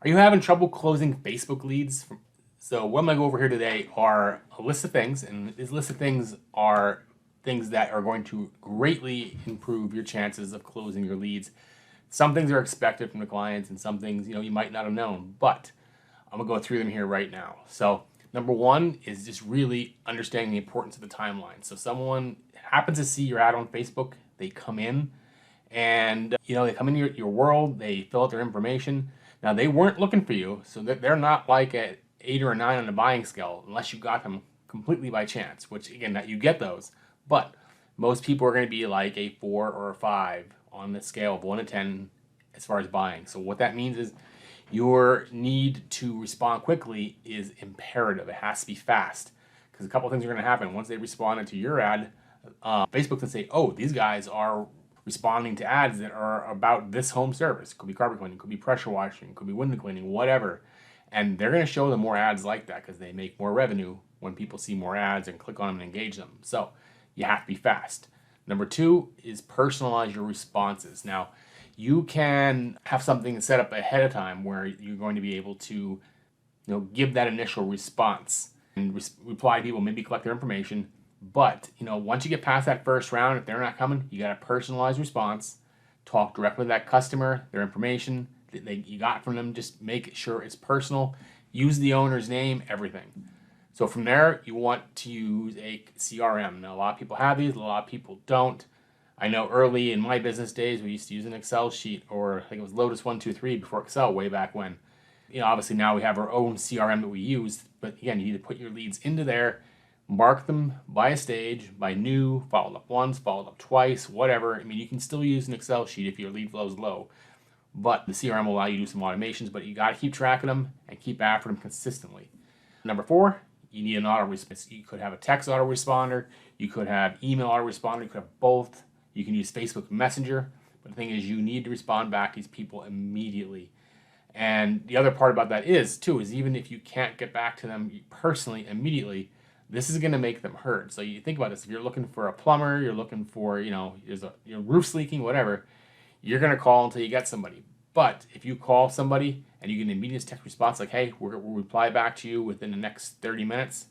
Are you having trouble closing Facebook leads? So what I'm going to go over here today are a list of things, and these list of things are things that are going to greatly improve your chances of closing your leads. Some things are expected from the clients, and some things you might not have known, but I'm gonna go through them here right now. So number one is just really understanding the importance of the timeline. So someone happens to see your ad on Facebook, they come in, and they come into your world, they fill out their information. Now they weren't looking for you, so they're not like at 8 or 9 on the buying scale unless you got them completely by chance, which again, that you get those. But most people are going to be like a 4 or a 5 on the scale of 1 to 10 as far as buying. So what that means is your need to respond quickly is imperative. It has to be fast, because a couple of things are going to happen once they responded to your ad. Facebook can say, "Oh, these guys are responding to ads that are about this home service. Could be carpet cleaning, could be pressure washing, could be window cleaning, whatever." And they're going to show them more ads like that because they make more revenue when people see more ads and click on them and engage them. So you have to be fast. Number two is personalize your responses. Now, you can have something set up ahead of time where you're going to be able to give that initial response and reply to people, maybe collect their information. But once you get past that first round, if they're not coming, you got a personalized response. Talk directly with that customer, their information that you got from them. Just make sure it's personal. Use the owner's name, everything. So from there, you want to use a CRM. Now, a lot of people have these, a lot of people don't. I know early in my business days, we used to use an Excel sheet, or I think it was Lotus 123 before Excel way back when. Obviously now we have our own CRM that we use, but again, you need to put your leads into there, mark them by a stage, by new, followed up once, followed up twice, whatever. I mean, you can still use an Excel sheet if your lead flow is low, but the CRM will allow you to do some automations, but you got to keep track of them and keep after them consistently. Number four, you need an autoresponder. You could have a text autoresponder, you could have email autoresponder, you could have both. You can use Facebook Messenger, but the thing is you need to respond back to these people immediately. And the other part about that is even if you can't get back to them personally immediately, this is going to make them heard. So you think about this: if you're looking for a plumber, you're looking for your roof's leaking, whatever, you're going to call until you get somebody. But if you call somebody and you get an immediate text response like, "Hey, we'll reply back to you within the next 30 minutes,"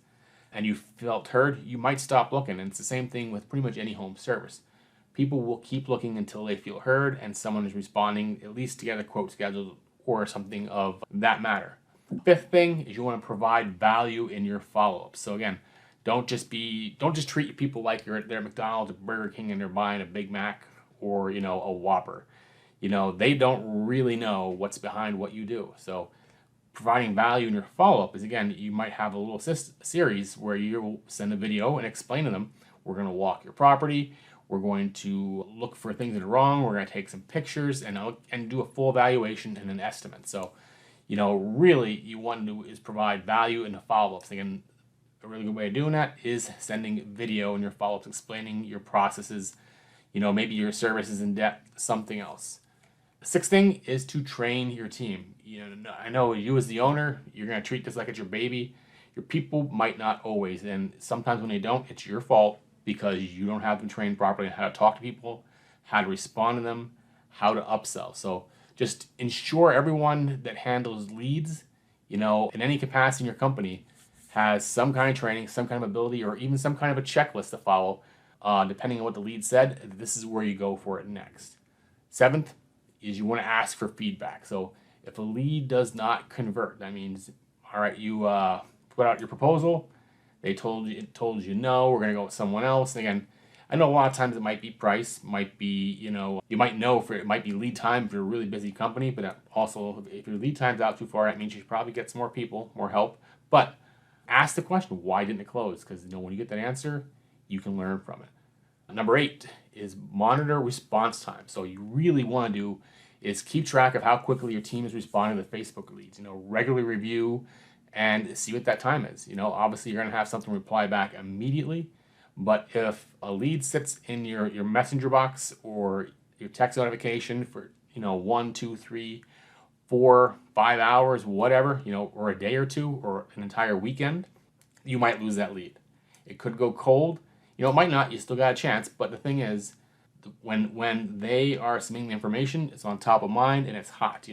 and you felt heard, you might stop looking. And it's the same thing with pretty much any home service. People will keep looking until they feel heard and someone is responding, at least to get a quote scheduled or something of that matter. Fifth thing is you want to provide value in your follow-up. So again, don't just treat people like they're at McDonald's or Burger King and they're buying a Big Mac or a Whopper. They don't really know what's behind what you do. So providing value in your follow-up is, again, you might have a little series where you'll send a video and explain to them, we're going to walk your property, we're going to look for things that are wrong, we're going to take some pictures and do a full evaluation and an estimate. So really you want to do is provide value in the follow-ups. Again, a really good way of doing that is sending video in your follow-ups, explaining your processes, maybe your services in depth, something else. The sixth thing is to train your team. I know you as the owner, you're going to treat this like it's your baby. Your people might not always, and sometimes when they don't, it's your fault because you don't have them trained properly on how to talk to people, how to respond to them, how to upsell. So just ensure everyone that handles leads, in any capacity in your company, has some kind of training, some kind of ability, or even some kind of a checklist to follow, depending on what the lead said. This is where you go for it next. Seventh is you want to ask for feedback. So if a lead does not convert, that means, all right, you put out your proposal, they told you no, we're going to go with someone else. And again, I know a lot of times it might be price, might be, you might know if it might be lead time if you're a really busy company, but also if your lead time's out too far, that means you should probably get some more people, more help. But ask the question, why didn't it close? Because when you get that answer, you can learn from it. Number 8 is monitor response time. So you really want to do is keep track of how quickly your team is responding to Facebook leads. Regularly review and see what that time is. Obviously you're going to have something reply back immediately, but if a lead sits in your messenger box or your text notification for 1, 2, 3, 4, 5 hours, whatever, or a day or two or an entire weekend, you might lose that lead. It could go cold. It might not. You still got a chance. But the thing is, when they are submitting the information, it's on top of mind and it's hot.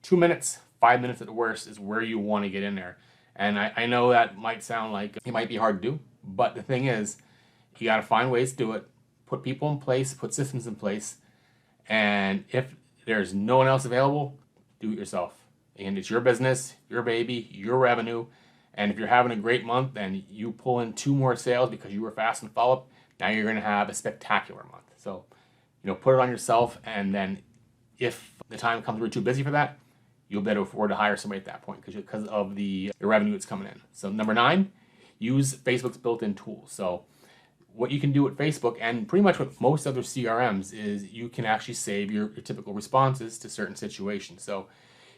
2 minutes, 5 minutes at the worst is where you want to get in there. And I know that might sound like it might be hard to do, but the thing is, you got to find ways to do it, put people in place, put systems in place, and if there's no one else available, do it yourself. And it's your business, your baby, your revenue. And if you're having a great month and you pull in 2 more sales because you were fast in follow-up, now you're going to have a spectacular month. So, put it on yourself, and then if the time comes where you're too busy for that, you'll be able to afford to hire somebody at that point because of the revenue that's coming in. So number 9, use Facebook's built-in tools. So what you can do with Facebook and pretty much with most other CRMs is you can actually save your typical responses to certain situations. So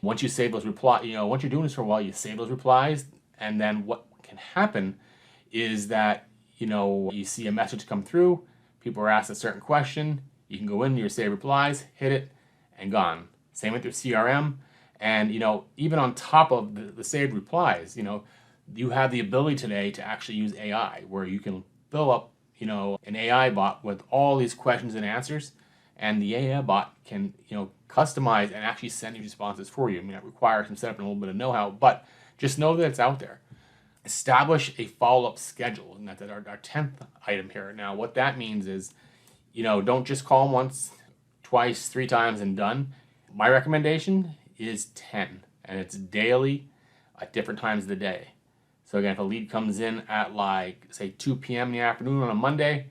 once you save those replies, once you're doing this for a while, you save those replies, and then what can happen is that, you see a message come through, people are asked a certain question, you can go in your save replies, hit it, and gone. Same with your CRM. And, even on top of the saved replies, you have the ability today to actually use AI, where you can fill up, an AI bot with all these questions and answers, and the AI bot can, customize and actually send you responses for you. I mean, it requires some setup and a little bit of know-how, but just know that it's out there. Establish a follow-up schedule, and that's our 10th item here. Now, what that means is, don't just call them once, twice, 3 times and done. My recommendation is 10, and it's daily at different times of the day. So again, if a lead comes in at say 2 p.m. in the afternoon on a Monday,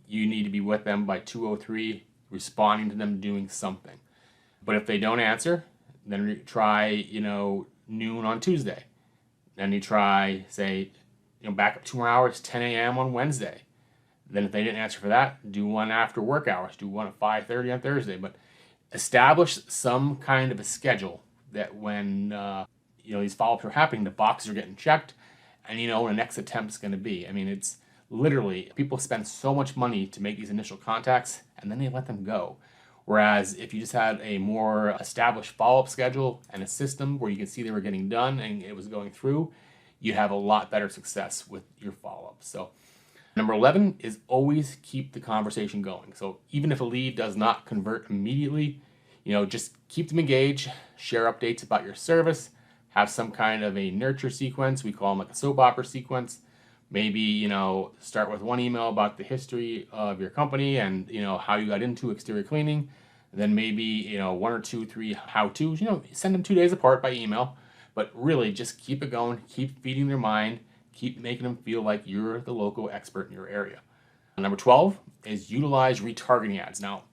you need to be with them by 2:03, responding to them doing something. But if they don't answer, then you try, noon on Tuesday. Then you try, say, back up 2 more hours, 10 a.m. on Wednesday. Then if they didn't answer for that, do one after work hours. Do one at 5:30 on Thursday. But establish some kind of a schedule that when these follow-ups are happening, the boxes are getting checked, and when the next attempt is going to be. I mean, it's literally, people spend so much money to make these initial contacts, and then they let them go. Whereas if you just had a more established follow-up schedule and a system where you can see they were getting done and it was going through, you'd have a lot better success with your follow-up. So number 11 is always keep the conversation going. So even if a lead does not convert immediately, just keep them engaged, share updates about your service, have some kind of a nurture sequence. We call them like a soap opera sequence. Maybe, start with one email about the history of your company and, how you got into exterior cleaning. Then maybe, 1 or 2, 3 how-tos, send them 2 days apart by email. But really just keep it going, keep feeding their mind, keep making them feel like you're the local expert in your area. Number 12 is utilize retargeting ads. Now,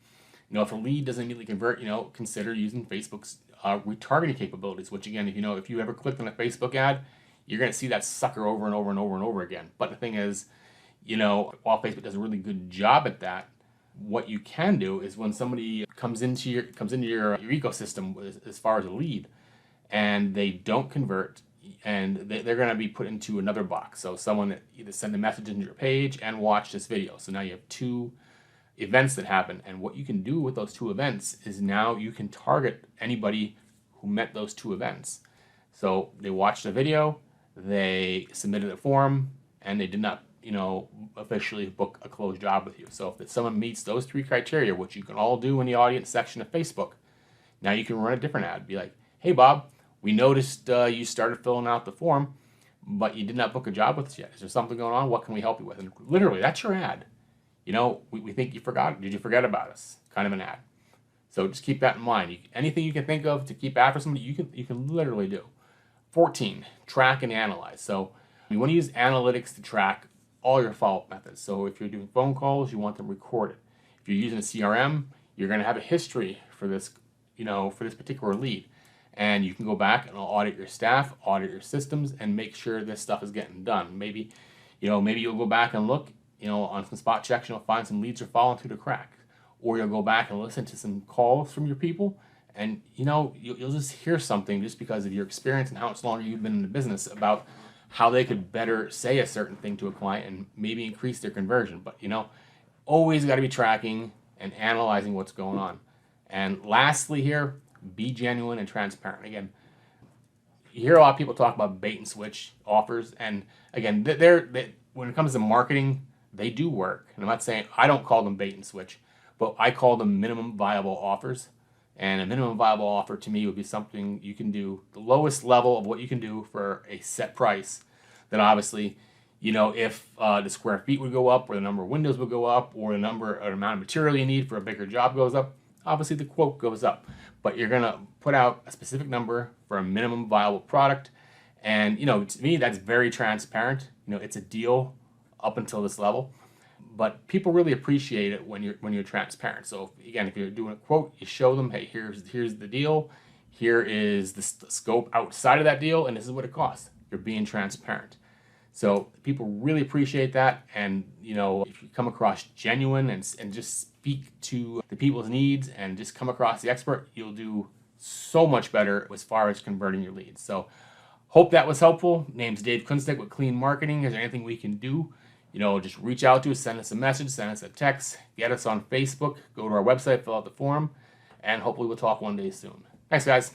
if a lead doesn't immediately convert, consider using Facebook's retargeting capabilities, which again, if you ever clicked on a Facebook ad, you're going to see that sucker over and over and over and over again. But the thing is, while Facebook does a really good job at that, what you can do is when somebody comes into your ecosystem as far as a lead, and they don't convert, and they're going to be put into another box. So someone that either send a message into your page and watch this video. So now you have 2 events that happen, and what you can do with those 2 events is now you can target anybody who met those 2 events. So they watched a video, they submitted a form, and they did not, officially book a closed job with you. So if someone meets those 3 criteria, which you can all do in the audience section of Facebook, now you can run a different ad. Be like, hey Bob, we noticed you started filling out the form, but you did not book a job with us yet. Is there something going on? What can we help you with? And literally, that's your ad. We think you forgot. Did you forget about us? Kind of an ad. So just keep that in mind. Anything you can think of to keep after somebody, you can literally do. 14, track and analyze. So you want to use analytics to track all your follow-up methods. So if you're doing phone calls, you want them recorded. If you're using a CRM, you're going to have a history for this, for this particular lead. And you can go back and audit your staff, audit your systems, and make sure this stuff is getting done. Maybe you'll go back and look, on some spot checks, you'll find some leads are falling through the cracks. Or you'll go back and listen to some calls from your people, and you'll just hear something just because of your experience and how much longer you've been in the business about how they could better say a certain thing to a client and maybe increase their conversion. But always got to be tracking and analyzing what's going on. And lastly here, be genuine and transparent. Again, you hear a lot of people talk about bait and switch offers, and again, when it comes to marketing, they do work. And I'm not saying, I don't call them bait and switch, but I call them minimum viable offers. And a minimum viable offer to me would be something you can do, the lowest level of what you can do for a set price. Then obviously, if the square feet would go up, or the number of windows would go up, or the number or amount of material you need for a bigger job goes up, obviously the quote goes up. But you're gonna put out a specific number for a minimum viable product. And to me, that's very transparent. It's a deal up until this level. But people really appreciate it when you're transparent. So again, if you're doing a quote, you show them, hey, here's the deal, here is the scope outside of that deal, and this is what it costs. You're being transparent. So people really appreciate that. And if you come across genuine and just speak to the people's needs and just come across the expert, you'll do so much better as far as converting your leads. So hope that was helpful. Name's Dave Kunstick with Clean Marketing. Is there anything we can do? Just reach out to us, send us a message, send us a text, get us on Facebook, go to our website, fill out the form, and hopefully we'll talk one day soon. Thanks, guys.